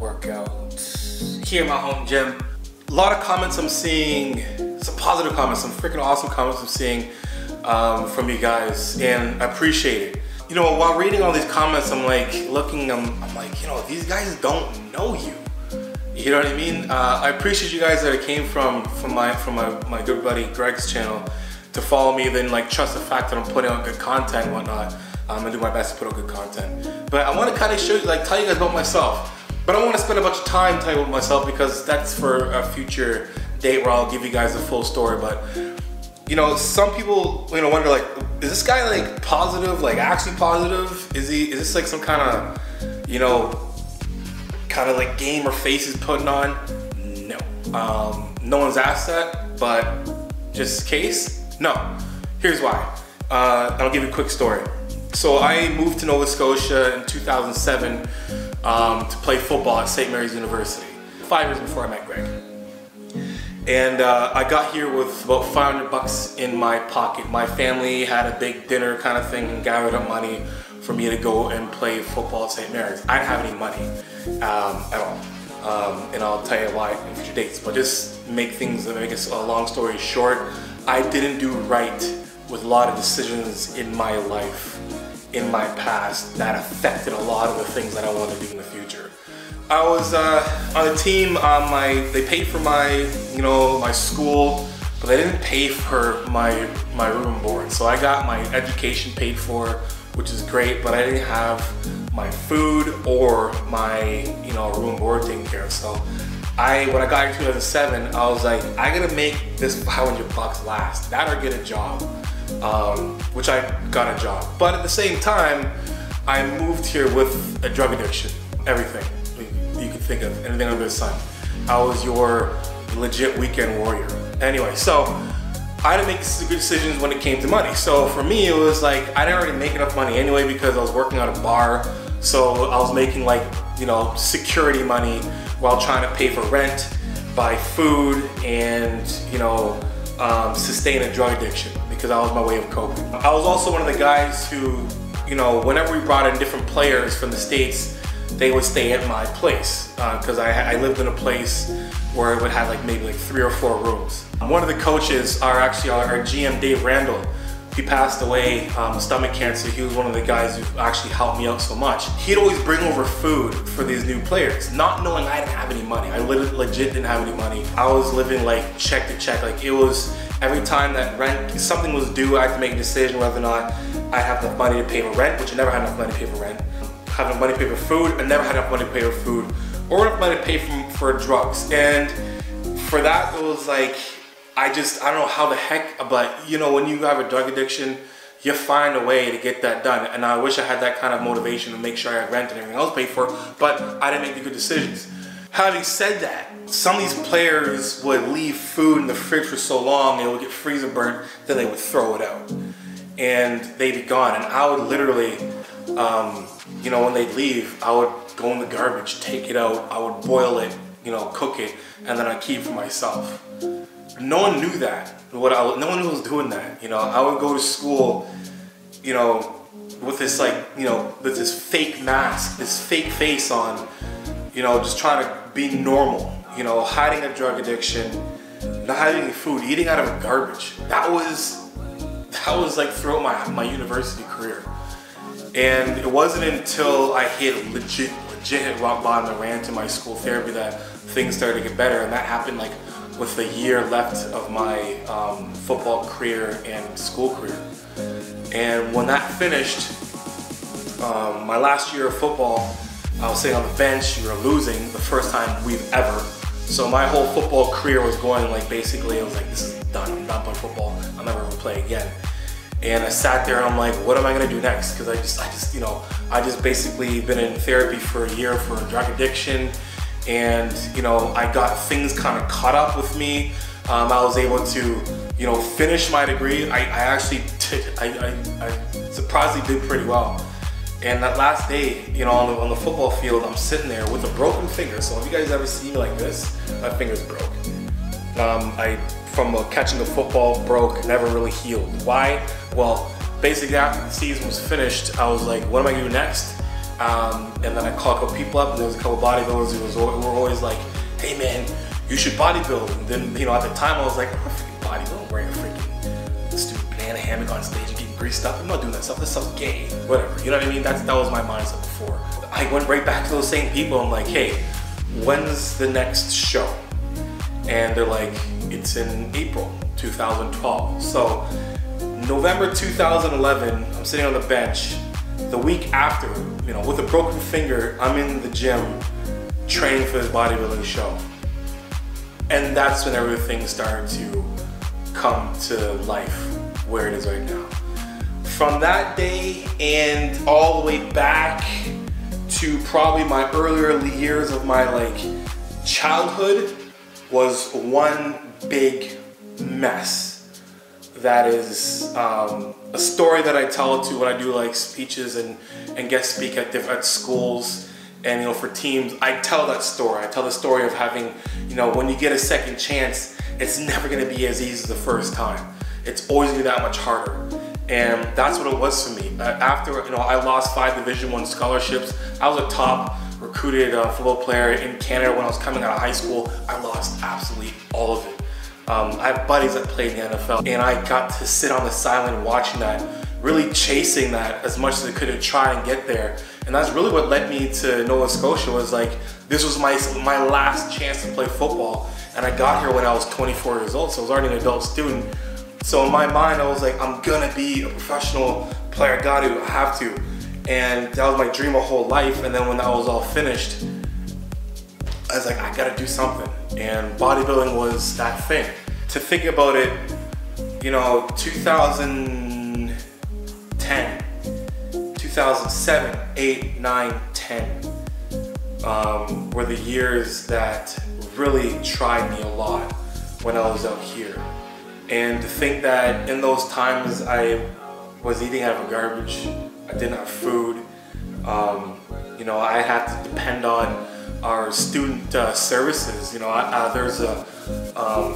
workout here in my home gym. A lot of comments I'm seeing, some positive comments, some freaking awesome comments I'm seeing from you guys, and I appreciate it. You know, while reading all these comments, I'm like looking, I'm like, you know, these guys don't know you. You know what I mean? I appreciate you guys that came from my good buddy Greg's channel to follow me, then like trust the fact that I'm putting out good content and whatnot. I'm gonna do my best to put out good content. But I want to kind of show you, like, tell you guys about myself. But I don't want to spend a bunch of time telling you about myself because that's for a future date where I'll give you guys the full story. But you know, some people, you know, wonder like, is this guy like positive, like actually positive? Is this like some kind of, you know, kind of like game or face he's putting on? No. No one's asked that, but just in case, no. Here's why. I'll give you a quick story. So I moved to Nova Scotia in 2007 to play football at St. Mary's University, 5 years before I met Greg. And I got here with about $500 in my pocket. My family had a big dinner kind of thing and gathered up money for me to go and play football at St. Mary's. I didn't have any money at all. And I'll tell you why in future dates. But just make a long story short, I didn't do right with a lot of decisions in my life, in my past, that affected a lot of the things that I want to do in the future. I was on a team. They paid for my, you know, my school, but they didn't pay for my room and board. So I got my education paid for, which is great, but I didn't have my food or my, you know, room and board taken care of. So when I got in 2007, I was like, I gotta make this $500 last. That or get a job, which I got a job. But at the same time, I moved here with a drug addiction, everything you could think of, anything under the sun. I was your legit weekend warrior. Anyway, so I had to make good decisions when it came to money. So for me, it was like, I didn't already make enough money anyway because I was working at a bar. So I was making like, you know, security money while trying to pay for rent, buy food, and, you know, sustain a drug addiction because that was my way of coping. I was also one of the guys who, you know, whenever we brought in different players from the States, they would stay at my place because I lived in a place where it would have like maybe like 3 or 4 rooms. One of the coaches are actually our GM, Dave Randall. He passed away, stomach cancer. He was one of the guys who actually helped me out so much. He'd always bring over food for these new players, not knowing I didn't have any money. I legit didn't have any money. I was living like check to check. Like it was every time that something was due, I had to make a decision whether or not I have enough money to pay for rent, which I never had enough money to pay for rent. Have enough money to pay for food. I never had enough money to pay for food, or enough money to pay for drugs. And for that, it was like, I don't know how the heck, but you know, when you have a drug addiction, you find a way to get that done. And I wish I had that kind of motivation to make sure I had rent and everything else paid for, but I didn't make the good decisions. Having said that, some of these players would leave food in the fridge for so long, it would get freezer burnt, then they would throw it out. And they'd be gone. And I would literally, you know, when they'd leave, I would go in the garbage, take it out, I would boil it, you know, cook it, and then I'd keep it for myself. No one knew that. No one was doing that. You know, I would go to school, you know, with this like, you know, with this fake mask, this fake face on, you know, just trying to be normal, you know, hiding a drug addiction, not having any food, eating out of garbage. That was like throughout my university career. And it wasn't until I hit legit hit rock bottom and ran to my school therapy that things started to get better. And that happened like with a year left of my football career and school career. And when that finished, my last year of football, I was sitting on the bench, we were losing the first time we've ever. So my whole football career was going like, basically, I was like, this is done, I'm done playing football, I'll never ever play again. And I sat there and I'm like, what am I gonna do next? Because I just basically been in therapy for a year for drug addiction. And, you know, I got things kind of caught up with me. I was able to, you know, finish my degree. I actually did, I surprisingly did pretty well. And that last day, you know, on the football field, I'm sitting there with a broken finger. So if you guys ever see me like this, my finger's broke. From catching a football, broke, never really healed. Why? Well, basically after the season was finished, I was like, what am I gonna do next? And then I call a couple people up, and there was a couple bodybuilders who were always like, hey man, you should bodybuild. And then, you know, at the time I was like, I'm not freaking bodybuilding, I'm wearing a freaking stupid banana hammock on stage and getting greased up. I'm not doing that stuff, this stuff's gay, whatever, you know what I mean? That was my mindset before. I went right back to those same people. I'm like, hey, when's the next show? And they're like, it's in April 2012. So November 2011, I'm sitting on the bench. The week after, you know, with a broken finger, I'm in the gym training for this bodybuilding show. And that's when everything started to come to life where it is right now. From that day and all the way back to probably my earlier years of my like childhood was one big mess. That is a story that I tell to when I do like speeches and guest speak at schools and, you know, for teams. I tell that story. I tell the story of having, you know, when you get a second chance, it's never gonna be as easy as the first time. It's always gonna be that much harder. And that's what it was for me. After, you know, I lost 5 Division I scholarships. I was a top recruited football player in Canada when I was coming out of high school. I lost absolutely all of it. I have buddies that played in the NFL, and I got to sit on the sideline watching that, really chasing that as much as I could to try and get there. And that's really what led me to Nova Scotia. Was like, this was my last chance to play football. And I got here when I was 24 years old, so I was already an adult student. So in my mind, I was like, I'm gonna be a professional player, I have to. And that was my dream my whole life. And then when that was all finished, I was like, I gotta do something. And bodybuilding was that thing. To think about it, you know, 2010, 2007, 8, 9, 10 were the years that really tried me a lot when I was out here. And to think that in those times I was eating out of garbage, I didn't have food, you know, I had to depend on our student services. You know, there's a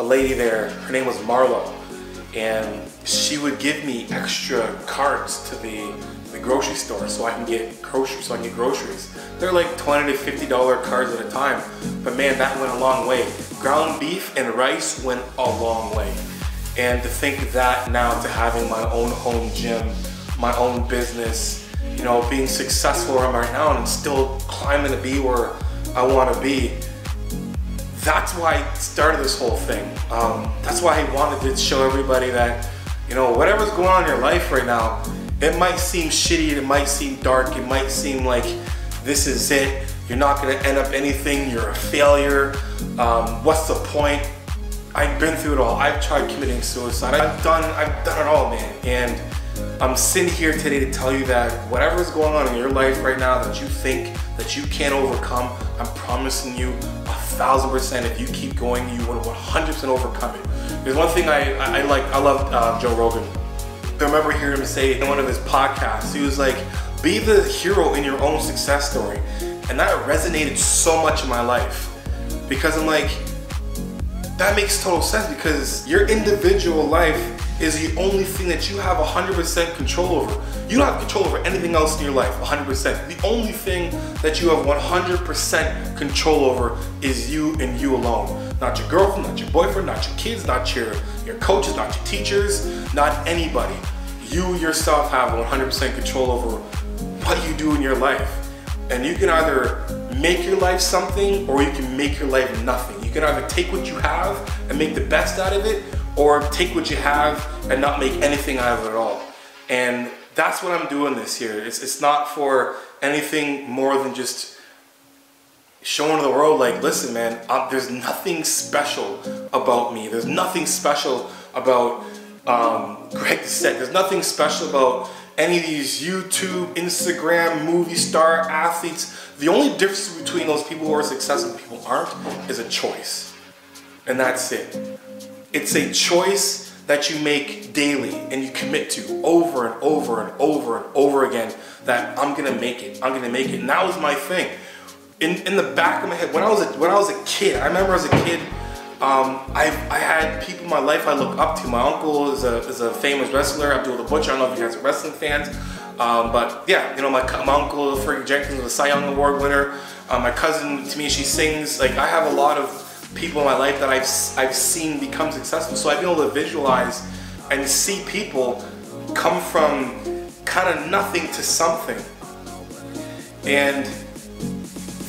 lady there, her name was Marlo, and she would give me extra cards to the grocery store so I can get groceries. They're like $20 to $50 cards at a time, but man, that went a long way. Ground beef and rice went a long way. And to think that now to having my own home gym, my own business, you know, being successful where I'm right now and still climbing to be where I want to be. That's why I started this whole thing. That's why I wanted to show everybody that, you know, whatever's going on in your life right now, it might seem shitty, it might seem dark, it might seem like this is it, you're not gonna end up anything, you're a failure, what's the point? I've been through it all. I've tried committing suicide. I've done it all, man. And I'm sitting here today to tell you that whatever is going on in your life right now that you think that you can't overcome, I'm promising you 1,000% if you keep going, you will 100% overcome it. There's one thing I love Joe Rogan. I remember hearing him say in one of his podcasts, he was like, be the hero in your own success story. And that resonated so much in my life. Because I'm like, that makes total sense, because your individual life is the only thing that you have 100% control over. You don't have control over anything else in your life, 100%. The only thing that you have 100% control over is you and you alone. Not your girlfriend, not your boyfriend, not your kids, not your coaches, not your teachers, not anybody. You yourself have 100% control over what you do in your life. And you can either make your life something, or you can make your life nothing. You can either take what you have and make the best out of it, or take what you have and not make anything out of it at all. And that's what I'm doing this year. It's not for anything more than just showing the world, like, listen man, there's nothing special about me. There's nothing special about Greg Doucette. There's nothing special about any of these YouTube, Instagram, movie star, athletes. The only difference between those people who are successful and people aren't is a choice. And that's it. It's a choice that you make daily and you commit to over and over and over and over again, that I'm gonna make it, I'm gonna make it. And that was my thing. In the back of my head, when I was a kid, I remember as a kid, I had people in my life I look up to. My uncle is a famous wrestler, Abdul the Butcher. I don't know if you guys are wrestling fans. But yeah, you know, my uncle, Frank Jenkins, was a Cy Young Award winner. My cousin, to me, she sings. Like, I have a lot of people in my life that I've seen become successful. So I've been able to visualize and see people come from kind of nothing to something. And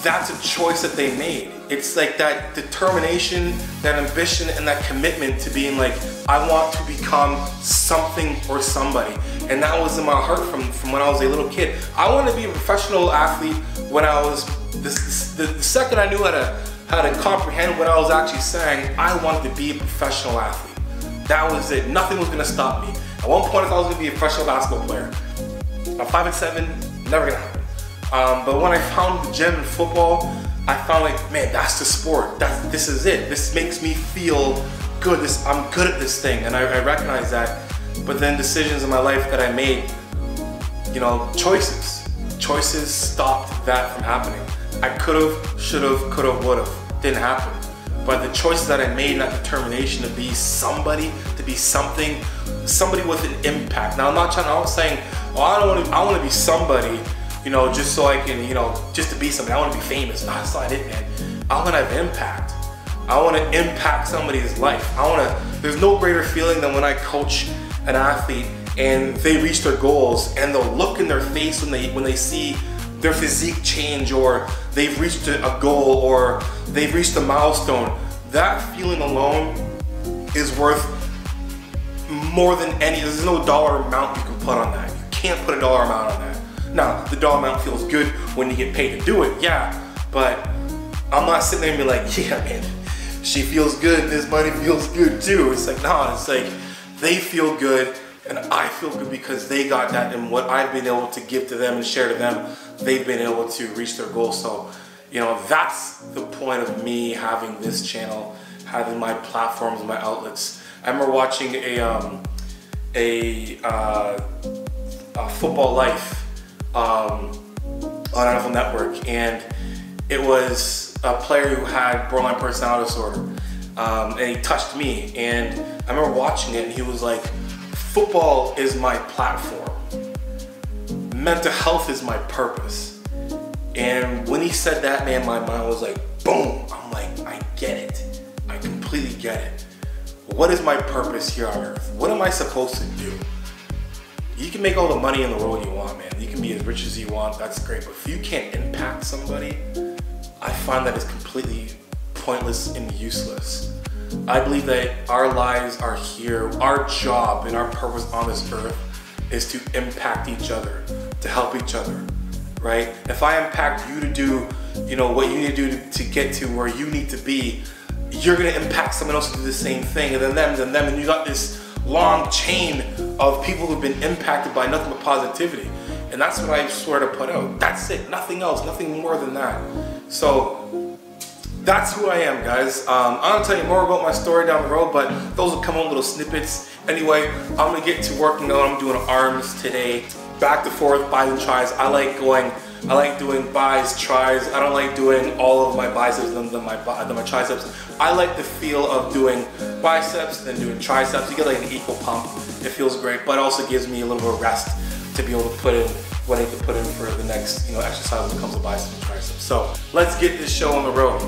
that's a choice that they made. It's like that determination, that ambition, and that commitment to being like, I want to become something or somebody. And that was in my heart from when I was a little kid. I wanted to be a professional athlete when I was, the second I knew how to comprehend what I was actually saying, I wanted to be a professional athlete. That was it. Nothing was gonna stop me. At one point I thought I was gonna be a professional basketball player. I'm 5'7", never gonna happen. But when I found the gym and football, I found like, man, that's the sport. This is it. This makes me feel good. I'm good at this thing, and I recognize that. But then decisions in my life that I made, you know, choices stopped that from happening. I could've, should've, could've, would've. Didn't happen. But the choices that I made, and that determination to be somebody, to be something, somebody with an impact. Now I'm not saying, oh, I want to be somebody, you know, just so I can, you know, just to be somebody. I want to be famous. No, that's not it, man. I want to have impact. I want to impact somebody's life. There's no greater feeling than when I coach an athlete and they reach their goals, and the look in their face when they see their physique change, or they've reached a goal, or they've reached a milestone. That feeling alone is worth more than any. There's no dollar amount you can put on that. You can't put a dollar amount on that. Now, the dollar amount feels good when you get paid to do it, yeah, but I'm not sitting there and be like, yeah, man, she feels good, this money feels good too. It's like, nah, it's like they feel good and I feel good because they got that, and what I've been able to give to them and share to them, they've been able to reach their goals. So, you know, that's the point of me having this channel, having my platforms, my outlets. I remember watching a Football Life on NFL Network, and it was a player who had borderline personality disorder, and he touched me, and I remember watching it, and he was like, football is my platform, mental health is my purpose. And when he said that, man, my mind was like, boom. I'm like, I get it. I completely get it. What is my purpose here on earth? What am I supposed to do? You can make all the money in the world you want, man. You can be as rich as you want, that's great. But if you can't impact somebody, I find that it's completely pointless and useless. I believe that our lives are here. Our job and our purpose on this earth is to impact each other, to help each other, right? If I impact you to do, you know, what you need to do to get to where you need to be, you're gonna impact someone else to do the same thing, and then them, and you got this long chain of people who've been impacted by nothing but positivity. And that's what I swear to put out. That's it, nothing else, nothing more than that. So that's who I am, guys. I'm gonna tell you more about my story down the road, but those will come on little snippets. Anyway, I'm gonna get to working out. I'm doing arms today, back to forth, bis and tris. I like doing bis, tris. I don't like doing all of my biceps than my triceps. I like the feel of doing biceps and doing triceps. You get like an equal pump. It feels great, but it also gives me a little bit of rest to be able to put in what I need to put in for the next, you know, exercise when it comes to biceps and triceps. So let's get this show on the road.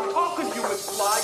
I conquered you with fly.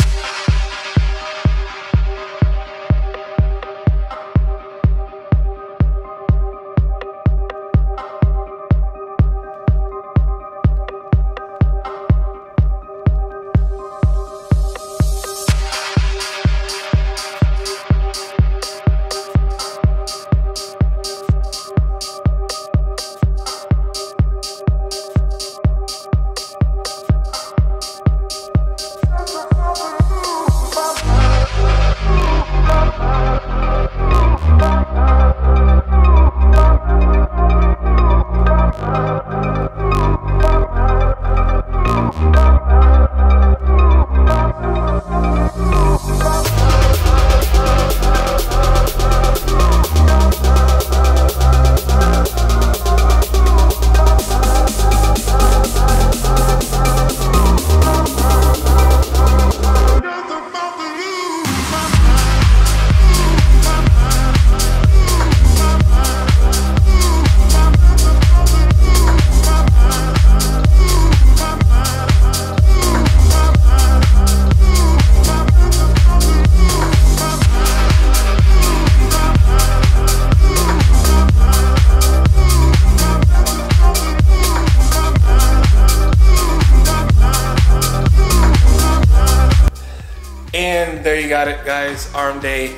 And there you got it, guys. Arm day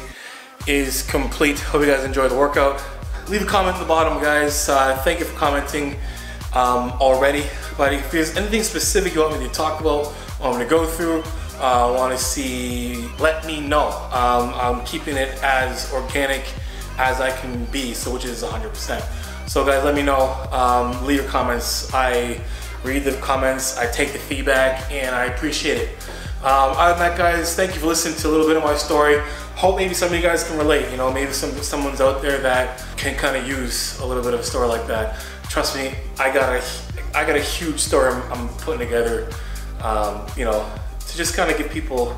is complete. Hope you guys enjoyed the workout. Leave a comment at the bottom, guys. Thank you for commenting already. But if there's anything specific you want me to talk about, want me to go through, want to see, let me know. I'm keeping it as organic as I can be, so which is 100%. So guys, let me know. Leave your comments. I read the comments, I take the feedback, and I appreciate it. Other than that, guys, thank you for listening to a little bit of my story. Hope maybe some of you guys can relate. You know, maybe someone's out there that can kind of use a little bit of a story like that. Trust me, I got a huge story I'm putting together. You know, to just kind of give people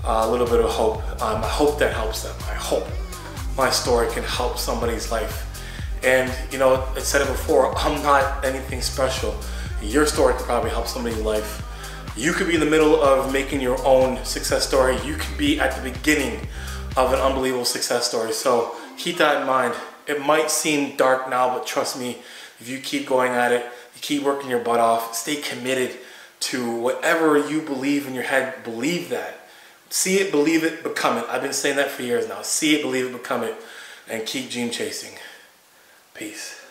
a little bit of hope. I hope that helps them. I hope my story can help somebody's life. And you know, I said it before, I'm not anything special. Your story could probably help somebody's life. You could be in the middle of making your own success story. You could be at the beginning of an unbelievable success story. So keep that in mind. It might seem dark now, but trust me, if you keep going at it, you keep working your butt off, stay committed to whatever you believe in your head, believe that. See it, believe it, become it. I've been saying that for years now. See it, believe it, become it, and keep dream chasing. Peace.